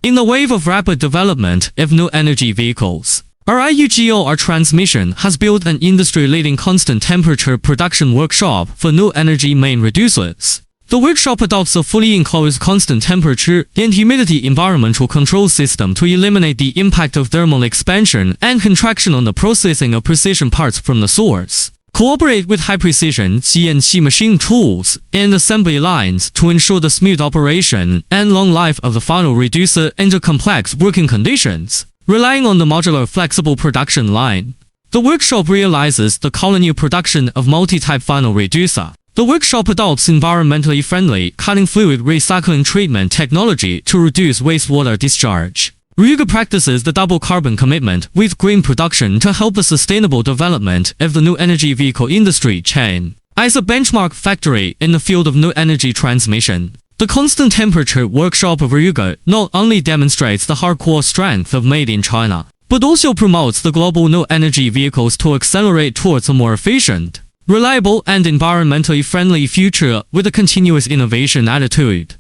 In the wave of rapid development of new energy vehicles, RIUGOR Transmission has built an industry-leading constant temperature production workshop for new energy main reducers. The workshop adopts a fully enclosed constant temperature and humidity environmental control system to eliminate the impact of thermal expansion and contraction on the processing of precision parts from the source. Cooperate with high-precision CNC machine tools and assembly lines to ensure the smooth operation and long life of the final reducer under complex working conditions. Relying on the modular flexible production line, the workshop realizes the colony production of multi-type final reducer. The workshop adopts environmentally friendly cutting fluid recycling treatment technology to reduce wastewater discharge. RIUGOR practices the double carbon commitment with green production to help the sustainable development of the new energy vehicle industry chain. As a benchmark factory in the field of new energy transmission, the constant temperature workshop of RIUGOR not only demonstrates the hardcore strength of Made in China, but also promotes the global new energy vehicles to accelerate towards a more efficient, reliable and environmentally friendly future with a continuous innovation attitude.